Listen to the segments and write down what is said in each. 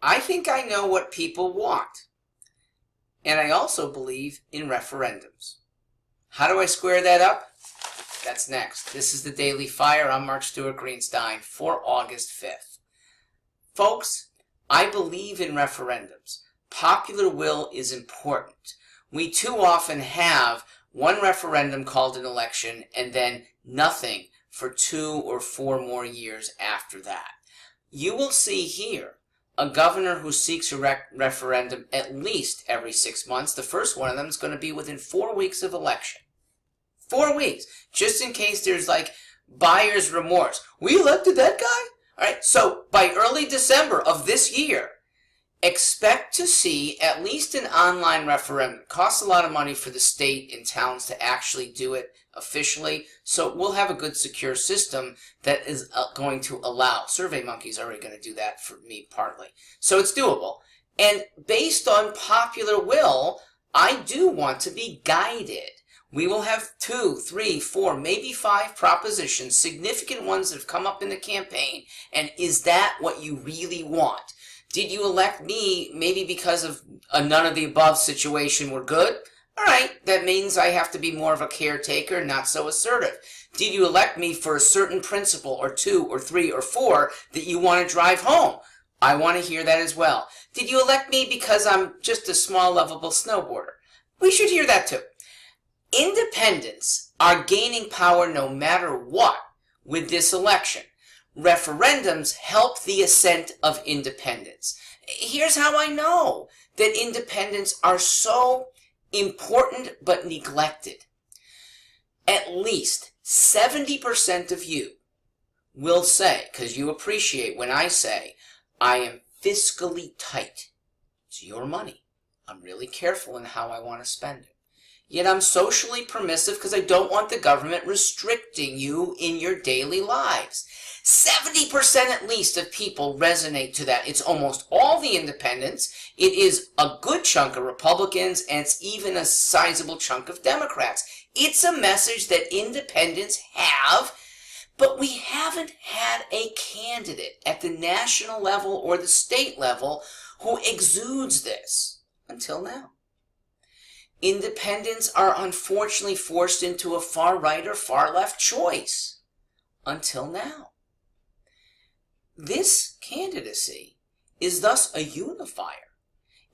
I think I know what people want. And I also believe in referendums. How do I square that up? That's next. This is the Daily Fire. I'm Mark Stewart Greenstein for August 5th. Folks, I believe in referendums. Popular will is important. We too often have one referendum called an election and then nothing for 2 or 4 more years after that. You will see here a governor who seeks a referendum at least every 6 months. The first one of them is going to be within 4 weeks of election. 4 weeks, just in case there's like buyer's remorse. We elected that guy? All right, so by early December of this year, expect to see at least an online referendum. It costs a lot of money for the state and towns to actually do it officially, so we'll have a good secure system that is going to allow. SurveyMonkey's already going to do that for me partly. So it's doable. And based on popular will, I do want to be guided. We will have 2, 3, 4, maybe 5 propositions, significant ones that have come up in the campaign, and is that what you really want? Did you elect me maybe because of a none of the above situation were good? All right, that means I have to be more of a caretaker, not so assertive. Did you elect me for a certain principle or 2 or 3 or 4 that you want to drive home? I want to hear that as well. Did you elect me because I'm just a small, lovable snowboarder? We should hear that too. Independents are gaining power no matter what with this election. Referendums help the ascent of independents. Here's how I know that independents are so important but neglected. At least 70% of you will say, because you appreciate when I say, I am fiscally tight. It's your money. I'm really careful in how I want to spend it. Yet I'm socially permissive because I don't want the government restricting you in your daily lives. 70% at least of people resonate to that. It's almost all the independents. It is a good chunk of Republicans, and it's even a sizable chunk of Democrats. It's a message that independents have, but we haven't had a candidate at the national level or the state level who exudes this until now. Independents are unfortunately forced into a far right or far left choice until now. This candidacy is thus a unifier.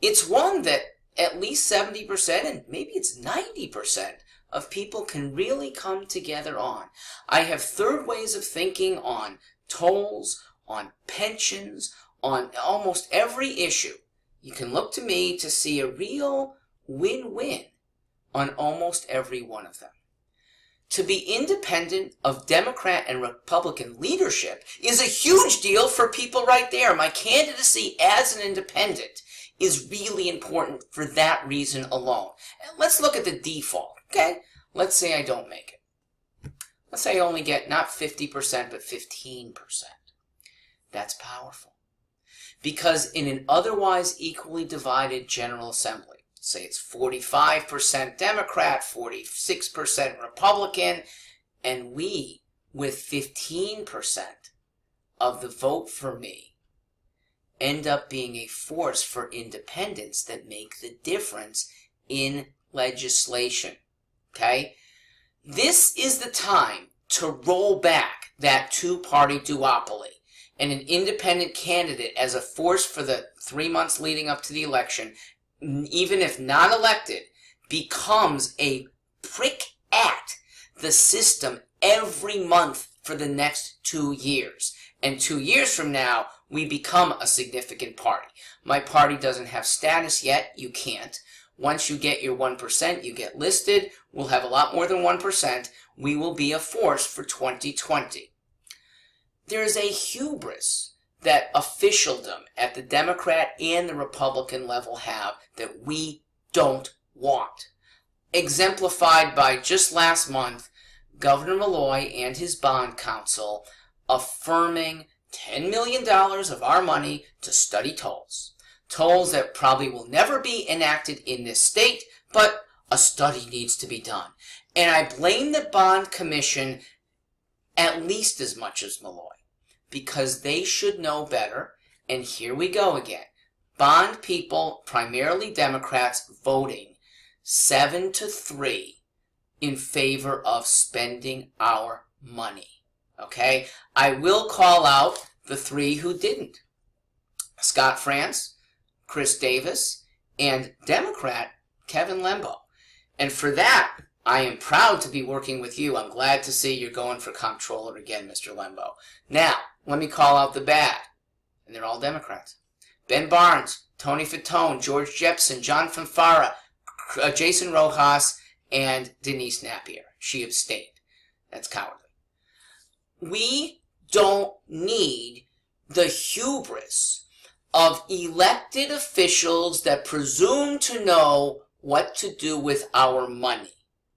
It's one that at least 70% and maybe it's 90% of people can really come together on. I have third ways of thinking on tolls, on pensions, on almost every issue. You can look to me to see a real win-win on almost every one of them. To be independent of Democrat and Republican leadership is a huge deal for people right there. My candidacy as an independent is really important for that reason alone. And let's look at the default, okay? Let's say I don't make it. Let's say I only get not 50%, but 15%. That's powerful. Because in an otherwise equally divided General Assembly, say it's 45% Democrat, 46% Republican, and we, with 15% of the vote for me, end up being a force for independents that make the difference in legislation. Okay? This is the time to roll back that two-party duopoly and an independent candidate as a force for the 3 months leading up to the election, even if not elected, becomes a prick at the system every month for the next 2 years. And 2 years from now, we become a significant party. My party doesn't have status yet. You can't. Once you get your 1%, you get listed. We'll have a lot more than 1%. We will be a force for 2020. There is a hubris that officialdom at the Democrat and the Republican level have that we don't want. Exemplified by just last month, Governor Malloy and his bond counsel affirming $10 million of our money to study tolls. Tolls that probably will never be enacted in this state, but a study needs to be done. And I blame the Bond Commission at least as much as Malloy, because they should know better. And here we go again. bond people, primarily Democrats, voting 7-3 in favor of spending our money. Okay? I will call out the 3 who didn't. Scott France, Chris Davis, and Democrat Kevin Lembo. And for that, I am proud to be working with you. I'm glad to see you're going for comptroller again, Mr. Lembo. Now, let me call out the bad. And they're all Democrats. Ben Barnes, Tony Fatone, George Jepson, John Fanfara, Jason Rojas, and Denise Napier. She abstained. That's cowardly. We don't need the hubris of elected officials that presume to know what to do with our money.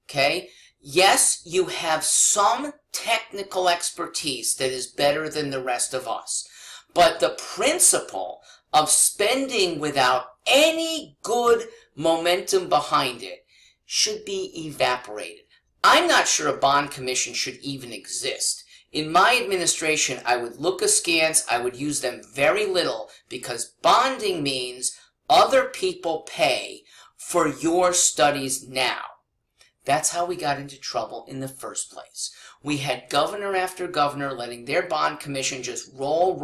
Okay? Yes, you have some technical expertise that is better than the rest of us. But the principle of spending without any good momentum behind it should be evaporated. I'm not sure a bond commission should even exist. In my administration, I would look askance, I would use them very little, because bonding means other people pay for your studies now. That's how we got into trouble in the first place. We had governor after governor letting their bond commission just roll.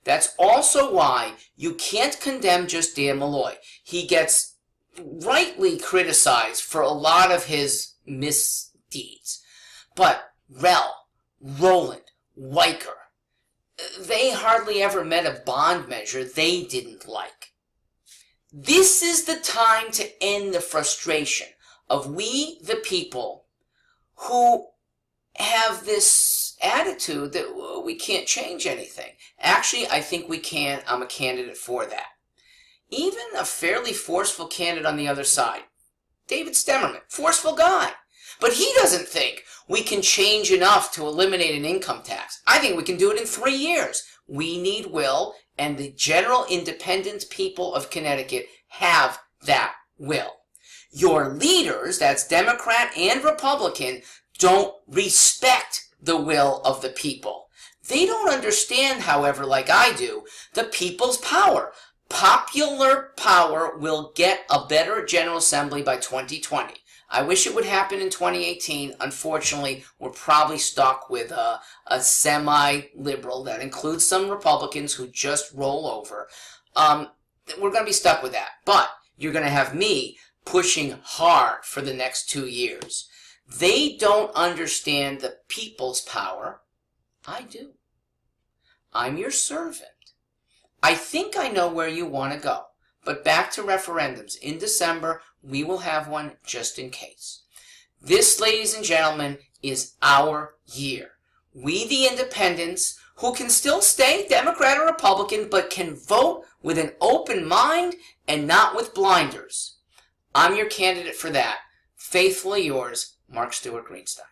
That's also why you can't condemn just Dan Malloy. He gets rightly criticized for a lot of his misdeeds. But Rel, Roland, Weicker, they hardly ever met a bond measure they didn't like. This is the time to end the frustration of we, the people, who have this attitude that we can't change anything. Actually, I think we can. I'm a candidate for that. Even a fairly forceful candidate on the other side, David Stemmerman, forceful guy. But he doesn't think we can change enough to eliminate an income tax. I think we can do it in 3 years. We need will, and the general independent people of Connecticut have that will. Your leaders, that's Democrat and Republican, don't respect the will of the people. They don't understand, however, like I do, the people's power. Popular power will get a better General Assembly by 2020. I wish it would happen in 2018. Unfortunately, we're probably stuck with a semi-liberal that includes some Republicans who just roll over. We're going to be stuck with that. But you're going to have me pushing hard for the next 2 years. They don't understand the people's power. I do. I'm your servant. I think I know where you want to go. But back to referendums. In December, we will have one just in case. This, ladies and gentlemen, is our year. We, the independents, who can still stay Democrat or Republican, but can vote with an open mind and not with blinders. I'm your candidate for that. Faithfully yours, Mark Stewart Greenstein.